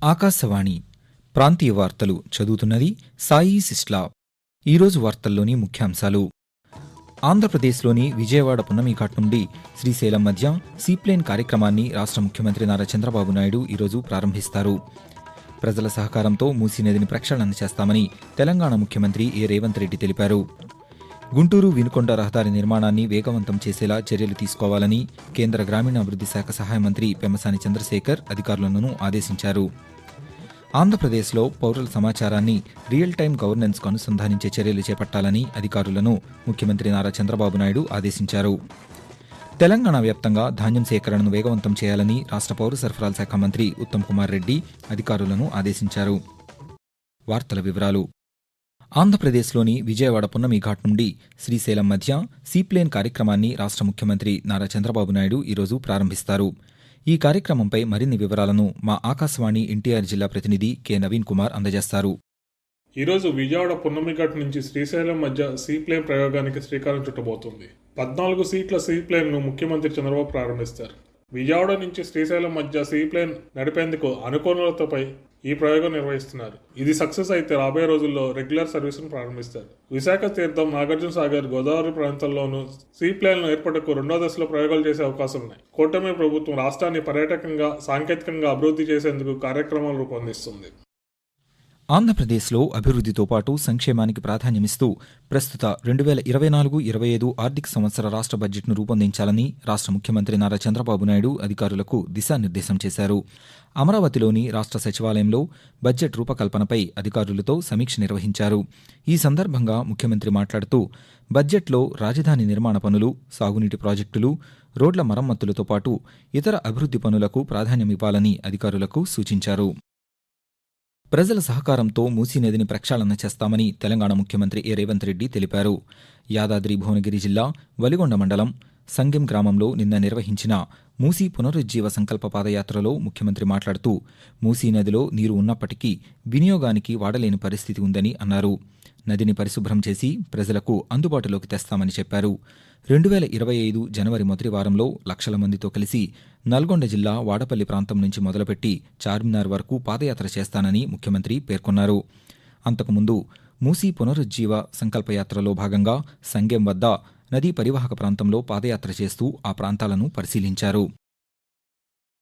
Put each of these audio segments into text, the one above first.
ఆకాశవాణి ప్రాంతీయ వార్తలు చదువుతున్నది సాయి సిస్లా. ఈరోజు వార్తల్లోని ముఖ్యాంశాలు: ఆంధ్రప్రదేశ్లోని విజయవాడ పున్నమిఘాట్ నుండి శ్రీశైలం మధ్య సీప్లేన్ కార్యక్రమాన్ని రాష్ట్ర ముఖ్యమంత్రి నారా చంద్రబాబు నాయుడు ఈరోజు ప్రారంభిస్తారు. ప్రజల సహకారంతో మూసీ నదిని ప్రక్షాళన చేస్తామని తెలంగాణ ముఖ్యమంత్రి ఏ రేవంత్ రెడ్డి తెలిపారు. గుంటూరు వినుకొండ రహదారి నిర్మాణాన్ని వేగవంతం చేసేలా చర్యలు తీసుకోవాలని కేంద్ర గ్రామీణాభివృద్ధి శాఖ సహాయ మంత్రి పెమ్మసాని చంద్రశేఖర్ అధికారులను ఆదేశించారు. ఆంధ్రప్రదేశ్లో పౌరుల సమాచారాన్ని రియల్ టైం గవర్నెన్స్కు అనుసంధానించే చర్యలు చేపట్టాలని అధికారులను ముఖ్యమంత్రి నారా చంద్రబాబు నాయుడు ఆదేశించారు. తెలంగాణ వ్యాప్తంగా ధాన్యం సేకరణను వేగవంతం చేయాలని రాష్ట్ర పౌర సరఫరాల శాఖ మంత్రి ఉత్తమ్ కుమార్ రెడ్డి అధికారులను ఆదేశించారు. వార్తల వివరాలు: ఆంధ్రప్రదేశ్లోని విజయవాడ పున్నమిఘాట్ నుండి శ్రీశైలం మధ్య సీప్లేన్ కార్యక్రమాన్ని రాష్ట్ర ముఖ్యమంత్రి నారా చంద్రబాబు నాయుడు ఈరోజు ప్రారంభిస్తారు. ఈ కార్యక్రమంపై మరిన్ని వివరాలను మా ఆకాశవాణి ఎన్టీఆర్ జిల్లా ప్రతినిధి కె నవీన్ కుమార్ అందజేస్తారు. ఈరోజు విజయవాడ పున్నమిఘాట్ నుంచి శ్రీశైలం మధ్య సీప్లేన్ ప్రయోగానికి శ్రీకారం చుట్టబోతోంది. 14 సీట్ల సీప్లేన్ను ముఖ్యమంత్రి చంద్రబాబు ప్రారంభిస్తారు. విజయవాడ నుంచి శ్రీశైలం మధ్య సీప్లేన్ నడిపేందుకు అనుకూలతపై ఈ ప్రయోగం నిర్వహిస్తున్నారు. ఇది సక్సెస్ అయితే రాబోయే రోజుల్లో రెగ్యులర్ సర్వీసును ప్రారంభిస్తారు. విశాఖ తీర్థం, నాగార్జున సాగర్, గోదావరి ప్రాంతాల్లోనూ సీప్లేన్ల ఏర్పాటుకు రెండో దశలో ప్రయోగాలు చేసే అవకాశం ఉన్నాయి. కూటమి ప్రభుత్వం రాష్ట్రాన్ని పర్యాటకంగా, సాంకేతికంగా అభివృద్ధి చేసేందుకు కార్యక్రమాలు రూపొందిస్తుంది. ఆంధ్రప్రదేశ్లో అభివృద్ధితో పాటు సంక్షేమానికి ప్రాధాన్యమిస్తూ ప్రస్తుత 2024-25 ఆర్థిక సంవత్సర రాష్ట్ర బడ్జెట్ను రూపొందించాలని రాష్ట్ర ముఖ్యమంత్రి నారా చంద్రబాబు నాయుడు అధికారులకు దిశానిర్దేశం చేశారు. అమరావతిలోని రాష్ట్ర సచివాలయంలో బడ్జెట్ రూపకల్పనపై అధికారులతో సమీక్ష నిర్వహించారు. ఈ సందర్భంగా ముఖ్యమంత్రి మాట్లాడుతూ బడ్జెట్లో రాజధాని నిర్మాణ పనులు, సాగునీటి ప్రాజెక్టులు, రోడ్ల మరమ్మతులతో పాటు ఇతర అభివృద్ధి పనులకు ప్రాధాన్యమివ్వాలని అధికారులకు సూచించారు. ప్రజల సహకారంతో మూసీ నదిని ప్రక్షాళన చేస్తామని తెలంగాణ ముఖ్యమంత్రి ఏ రేవంత్ రెడ్డి తెలిపారు. యాదాద్రి భువనగిరి జిల్లా వలిగొండ మండలం సంగెం గ్రామంలో నిన్న నిర్వహించిన మూసీ పునరుజ్జీవ సంకల్ప పాదయాత్రలో ముఖ్యమంత్రి మాట్లాడుతూ మూసీ నదిలో నీరు ఉన్నప్పటికీ వినియోగానికి వాడలేని పరిస్థితి ఉందని అన్నారు. నదిని పరిశుభ్రం చేసి ప్రజలకు అందుబాటులోకి తెస్తామని చెప్పారు. 2025 జనవరి మొదటి వారంలో లక్షల మందితో కలిసి నల్గొండ జిల్లా వాడపల్లి ప్రాంతం నుంచి మొదలుపెట్టి చార్మినార్ వరకు పాదయాత్ర చేస్తానని ముఖ్యమంత్రి పేర్కొన్నారు. అంతకుముందు మూసీ పునరుజ్జీవ సంకల్పయాత్రలో భాగంగా సంగెం వద్ద నదీ పరివాహక ప్రాంతంలో పాదయాత్ర చేస్తూ ఆ ప్రాంతాలను పరిశీలించారు.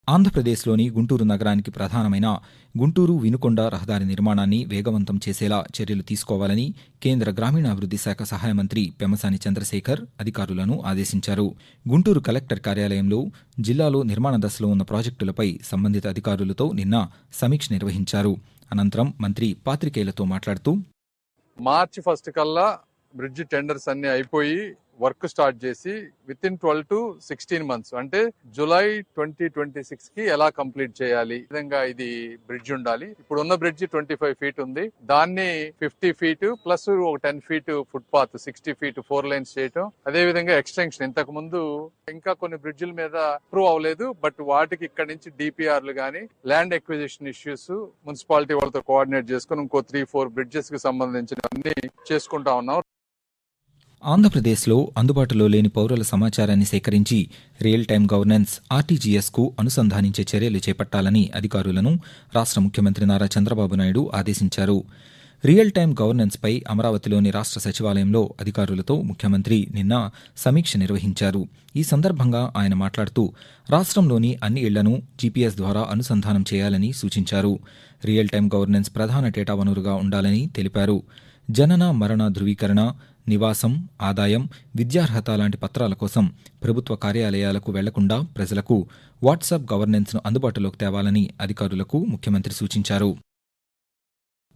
ఆంధ్రప్రదేశ్లోని గుంటూరు నగరానికి ప్రధానమైన గుంటూరు వినుకొండ రహదారి నిర్మాణాన్ని వేగవంతం చేసేలా చర్యలు తీసుకోవాలని కేంద్ర గ్రామీణాభివృద్ధి శాఖ సహాయ మంత్రి పెమ్మసాని చంద్రశేఖర్ అధికారులను ఆదేశించారు. గుంటూరు కలెక్టర్ కార్యాలయంలో జిల్లాలో నిర్మాణ దశలో ఉన్న ప్రాజెక్టులపై సంబంధిత అధికారులతో నిన్న సమీక్ష నిర్వహించారు. అనంతరం మంత్రి పాత్రికేయులతో మాట్లాడుతూ మార్చి 1 కల్లా బ్రిడ్జ్ టెండర్స్ అన్ని అయిపోయి వర్క్ స్టార్ట్ చేసి విత్ ఇన్ 12 to 16 months అంటే జూలై 2026 కి ఎలా కంప్లీట్ చేయాలి, ఈ విధంగా ఇది బ్రిడ్జ్ ఉండాలి. ఇప్పుడు ఉన్న బ్రిడ్జ్ 25 feet ఉంది, దాన్ని 50 feet ప్లస్ ఒక 10 feet foot path 60 feet 4 lanes చేయటం. అదే విధంగా ఎక్స్టెన్షన్ ఇంతకు ముందు ఇంకా కొన్ని బ్రిడ్జిల మీద అప్రూవ్ అవ్వలేదు, బట్ వాటికి ఇక్కడ నుంచి డిపిఆర్లు గానీ ల్యాండ్ ఎక్విజిషన్ ఇష్యూస్ మున్సిపాలిటీ వాళ్ళతో కోఆర్డినేట్ చేసుకుని ఇంకో 3-4 బ్రిడ్జెస్ కి సంబంధించినవన్నీ చేసుకుంటా ఉన్నాం. ఆంధ్రప్రదేశ్లో అందుబాటులో లేని పౌరుల సమాచారాన్ని సేకరించి రియల్ టైం గవర్నెన్స్ ఆర్టీజీఎస్కు అనుసంధానించే చర్యలు చేపట్టాలని అధికారులను రాష్ట్ర ముఖ్యమంత్రి నారా చంద్రబాబు నాయుడు ఆదేశించారు. రియల్ టైం గవర్నెన్స్పై అమరావతిలోని రాష్ట్ర సచివాలయంలో అధికారులతో ముఖ్యమంత్రి నిన్న సమీక్ష నిర్వహించారు. ఈ సందర్భంగా ఆయన మాట్లాడుతూ రాష్ట్రంలోని అన్ని ఇళ్లను జీపీఎస్ ద్వారా అనుసంధానం చేయాలని సూచించారు. రియల్ టైం గవర్నెన్స్ ప్రధాన డేటా వనరుగా ఉండాలని తెలిపారు. జనన, మరణ ధృవీకరణ, నివాసం, ఆదాయం, విద్యార్హత లాంటి పత్రాల కోసం ప్రభుత్వ కార్యాలయాలకు వెళ్లకుండా ప్రజలకు వాట్సాప్ గవర్నెన్స్ను అందుబాటులోకి తేవాలని అధికారులకు ముఖ్యమంత్రి సూచించారు.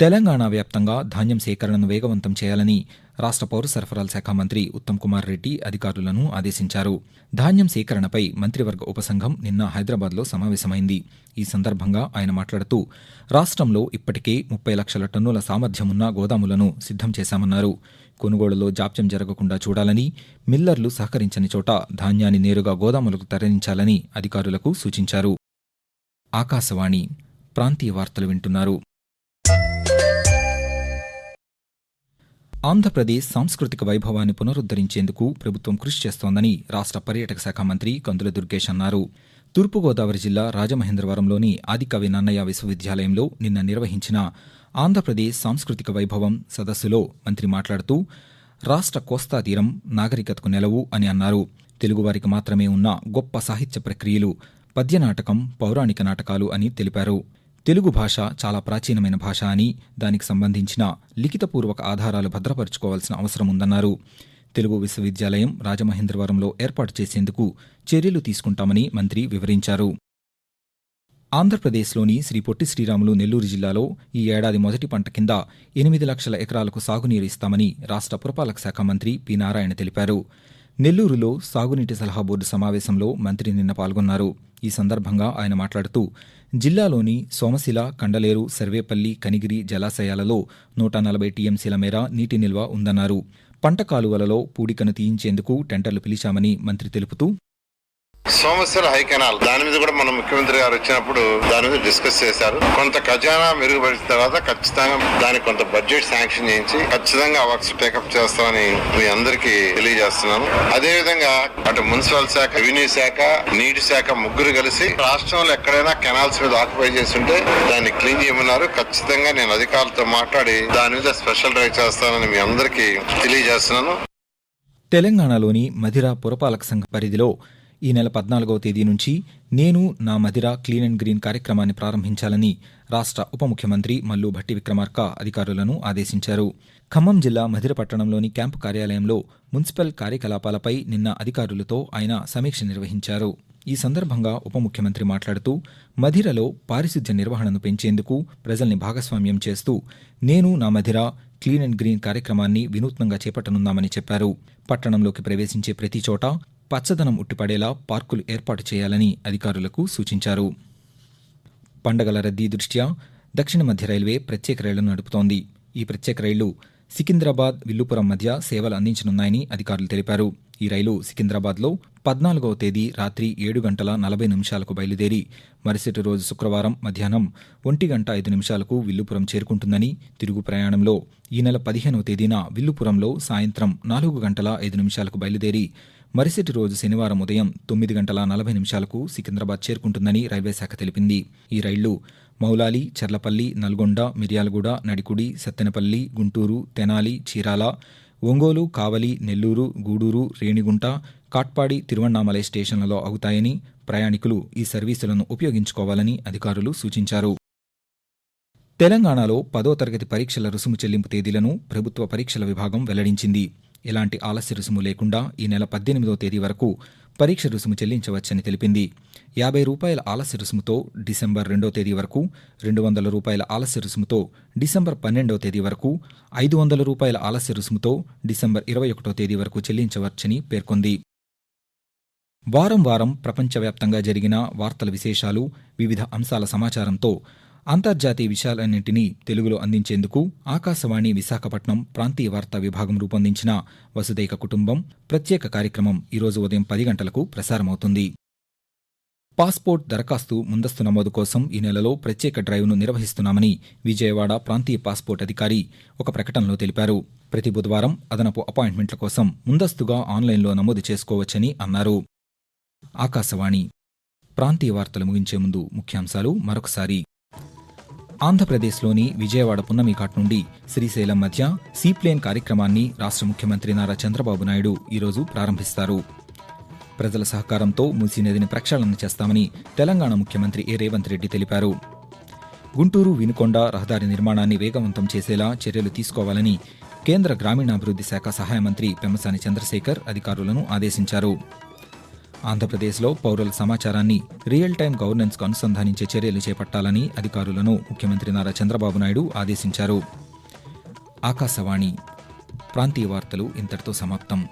తెలంగాణ వ్యాప్తంగా ధాన్యం సేకరణను వేగవంతం చేయాలని రాష్ట్ర పౌర సరఫరాల శాఖ మంత్రి ఉత్తమ్ కుమార్ రెడ్డి అధికారులను ఆదేశించారు. ధాన్యం సేకరణపై మంత్రివర్గ ఉపసంఘం నిన్న హైదరాబాద్లో సమావేశమైంది. ఈ సందర్భంగా ఆయన మాట్లాడుతూ రాష్ట్రంలో ఇప్పటికే 30 లక్షల టన్నుల సామర్థ్యమున్న గోదాములను సిద్ధం చేశామన్నారు. కొనుగోలులో జాప్యం జరగకుండా చూడాలని, మిల్లర్లు సహకరించని చోట ధాన్యాన్ని నేరుగా గోదాములకు తరలించాలని అధికారులకు సూచించారు. ఆకాశవాణి ప్రాంతీయ వార్తలు వింటున్నారు. ఆంధ్రప్రదేశ్ సాంస్కృతిక వైభవాన్ని పునరుద్ధరించేందుకు ప్రభుత్వం కృషి చేస్తోందని రాష్ట్ర పర్యాటక శాఖ మంత్రి కందుల దుర్గేష్ అన్నారు. తూర్పుగోదావరి జిల్లా రాజమహేంద్రవరంలోని ఆదికవి నన్నయ్య విశ్వవిద్యాలయంలో నిన్న నిర్వహించిన ఆంధ్రప్రదేశ్ సాంస్కృతిక వైభవం సదస్సులో మంత్రి మాట్లాడుతూ రాష్ట్ర కోస్తా తీరం నాగరికతకు నెలవు అని అన్నారు. తెలుగువారికి మాత్రమే ఉన్న గొప్ప సాహిత్య ప్రక్రియలు పద్యనాటకం, పౌరాణిక నాటకాలు అని తెలిపారు. తెలుగు భాష చాలా ప్రాచీనమైన భాష అని, దానికి సంబంధించిన లిఖితపూర్వక ఆధారాలు భద్రపరుచుకోవాల్సిన అవసరం ఉందన్నారు. తెలుగు విశ్వవిద్యాలయం రాజమహేంద్రవరంలో ఏర్పాటు చేసేందుకు చర్యలు తీసుకుంటామని మంత్రి వివరించారు. ఆంధ్రప్రదేశ్లోని శ్రీ పొట్టి శ్రీరాములు నెల్లూరు జిల్లాలో ఈ ఏడాది మొదటి పంట కింద 8 లక్షల ఎకరాలకు సాగునీరు ఇస్తామని రాష్ట్ర పురపాలక శాఖ మంత్రి పి. నారాయణ తెలిపారు. నెల్లూరులో సాగునీటి సలహా బోర్డు సమావేశంలో మంత్రి నిన్న పాల్గొన్నారు. ఈ సందర్భంగా ఆయన మాట్లాడుతూ జిల్లాలోని సోమశిల, కండలేరు, సర్వేపల్లి, కనిగిరి జలాశయాలలో 140 టీఎంసీల మేర నీటి నిల్వ ఉందన్నారు. పంట కాలువలలో పూడికను తీయించేందుకు టెండర్లు పిలిచామని మంత్రి తెలుపుతూ సోమశిల హై కెనాల్ దాని మీద కూడా మన ముఖ్యమంత్రి గారు వచ్చినప్పుడు దాని మీద డిస్కస్ చేశారు. కొంత ఖజానా మెరుగుపరిచిన తర్వాత ఖచ్చితంగా దానికి కొంత బడ్జెట్ శాంక్షన్ చేయించి ఖచ్చితంగా వర్క్స్ టేకప్ చేస్తామని మీ అందరికీ తెలియజేస్తున్నాను. అదే విధంగా అటు మున్సిపల్ శాఖ, రెవెన్యూ శాఖ, నీటి శాఖ ముగ్గురు కలిసి రాష్ట్రంలో ఎక్కడైనా కెనాల్స్ మీద ఆక్యుపై చేస్తుంటే దాన్ని క్లీన్ చేయమన్నారు. ఖచ్చితంగా నేను అధికారులతో మాట్లాడి దాని మీద స్పెషల్ డ్రైవ్ చేస్తానని మీ అందరికీ తెలియజేస్తున్నాను. తెలంగాణలోని మధిర పురపాలక సంఘ పరిధిలో ఈ నెల 14వ తేదీ నుంచి నేను నా మధిర క్లీన్ అండ్ గ్రీన్ కార్యక్రమాన్ని ప్రారంభించాలని రాష్ట్ర ఉప ముఖ్యమంత్రి మల్లు భట్టి విక్రమార్క అధికారులను ఆదేశించారు. ఖమ్మం జిల్లా మధిర పట్టణంలోని క్యాంపు కార్యాలయంలో మున్సిపల్ కార్యకలాపాలపై నిన్న అధికారులతో ఆయన సమీక్ష నిర్వహించారు. ఈ సందర్భంగా ఉప ముఖ్యమంత్రి మాట్లాడుతూ మధిరలో పారిశుధ్య నిర్వహణను పెంచేందుకు ప్రజల్ని భాగస్వామ్యం చేస్తూ నేను నా మధిర క్లీన్ అండ్ గ్రీన్ కార్యక్రమాన్ని వినూత్నంగా చేపట్టనున్నామని చెప్పారు. పట్టణంలోకి ప్రవేశించే ప్రతి చోట పచ్చదనం ఉట్టిపడేలా పార్కులు ఏర్పాటు చేయాలని అధికారులకు సూచించారు. పండగల రద్దీ దృష్ట్యా దక్షిణ మధ్య రైల్వే ప్రత్యేక రైళ్లను నడుపుతోంది. ఈ ప్రత్యేక రైళ్లు సికింద్రాబాద్, విల్లుపురం మధ్య సేవలు అందించనున్నాయని అధికారులు తెలిపారు. ఈ రైలు సికింద్రాబాద్లో 14వ తేదీ రాత్రి 7:40 బయలుదేరి మరుసటి రోజు శుక్రవారం మధ్యాహ్నం 1:05 విల్లుపురం చేరుకుంటుందని, తిరుగు ప్రయాణంలో ఈ నెల 15వ తేదీన విల్లుపురంలో సాయంత్రం 4:05 బయలుదేరి మరుసటి రోజు శనివారం ఉదయం 9:40 సికింద్రాబాద్ చేరుకుంటుందని రైల్వే శాఖ తెలిపింది. ఈ రైళ్లు మౌలాలి, చర్లపల్లి, నల్గొండ, మిర్యాలగూడ, నడికుడి, సత్తెనపల్లి, గుంటూరు, తెనాలి, చీరాల, ఒంగోలు, కావలి, నెల్లూరు, గూడూరు, రేణిగుంట, కాట్పాడి, తిరువణ్ణామలై స్టేషన్లలో ఆగుతాయని, ప్రయాణికులు ఈ సర్వీసులను ఉపయోగించుకోవాలని అధికారులు సూచించారు. తెలంగాణలో 10వ తరగతి పరీక్షల రుసుము చెల్లింపు తేదీలను ప్రభుత్వ పరీక్షల విభాగం వెల్లడించింది. ఎలాంటి ఆలస్య రుసుము లేకుండా ఈ నెల 18వ తేదీ వరకు పరీక్ష రుసుము చెల్లించవచ్చని తెలిపింది. ₹50 ఆలస్య రుసుముతో డిసెంబర్ 2వ తేదీ వరకు, ₹200 ఆలస్య రుసుముతో డిసెంబర్ 12వ తేదీ వరకు, ₹500 ఆలస్య రుసుముతో డిసెంబర్ 21వ తేదీ వరకు చెల్లించవచ్చని పేర్కొంది. వారం వారం ప్రపంచవ్యాప్తంగా జరిగిన వార్తల విశేషాలు, వివిధ అంశాల సమాచారంతో అంతర్జాతీయ విషయాలన్నింటినీ తెలుగులో అందించేందుకు ఆకాశవాణి విశాఖపట్నం ప్రాంతీయ వార్తా విభాగం రూపొందించిన వసుదైక కుటుంబం ప్రత్యేక కార్యక్రమం ఈరోజు ఉదయం 10 గంటలకు ప్రసారమవుతుంది. పాస్పోర్ట్ దరఖాస్తు ముందస్తు నమోదు కోసం ఈ నెలలో ప్రత్యేక డ్రైవ్ను నిర్వహిస్తున్నామని విజయవాడ ప్రాంతీయ పాస్పోర్ట్ అధికారి ఒక ప్రకటనలో తెలిపారు. ప్రతి బుధవారం అదనపు అపాయింట్మెంట్ల కోసం ముందస్తుగా ఆన్లైన్లో నమోదు చేసుకోవచ్చని అన్నారు. ఆకాశవాణి ప్రాంతీయ వార్తలు ముగించే ముందు ముఖ్యాంశాలు మరొకసారి. ఆంధ్రప్రదేశ్లోని విజయవాడ పున్నమిఘాట్ నుండి శ్రీశైలం మధ్య సీప్లేన్ కార్యక్రమాన్ని రాష్ట్ర ముఖ్యమంత్రి నారా చంద్రబాబు నాయుడు ఈరోజు ప్రారంభిస్తారు. ప్రజల సహకారంతో మూసీ నదిని ప్రక్షాళన చేస్తామని తెలంగాణ ముఖ్యమంత్రి ఏ. రేవంత్ రెడ్డి తెలిపారు. గుంటూరు వినుకొండ రహదారి నిర్మాణాన్ని వేగవంతం చేసేలా చర్యలు తీసుకోవాలని కేంద్ర గ్రామీణాభివృద్ధి శాఖ సహాయ మంత్రి పెమ్మసాని చంద్రశేఖర్ అధికారులను ఆదేశించారు. ఆంధ్రప్రదేశ్లో పౌరుల సమాచారాన్ని రియల్ టైం గవర్నెన్స్కు అనుసంధానించే చర్యలు చేపట్టాలని అధికారులను ముఖ్యమంత్రి నారా చంద్రబాబు నాయుడు ఆదేశించారు. ఆకాశవాణి ప్రాంతీయ వార్తలు ఇంతటితో సమాప్తం.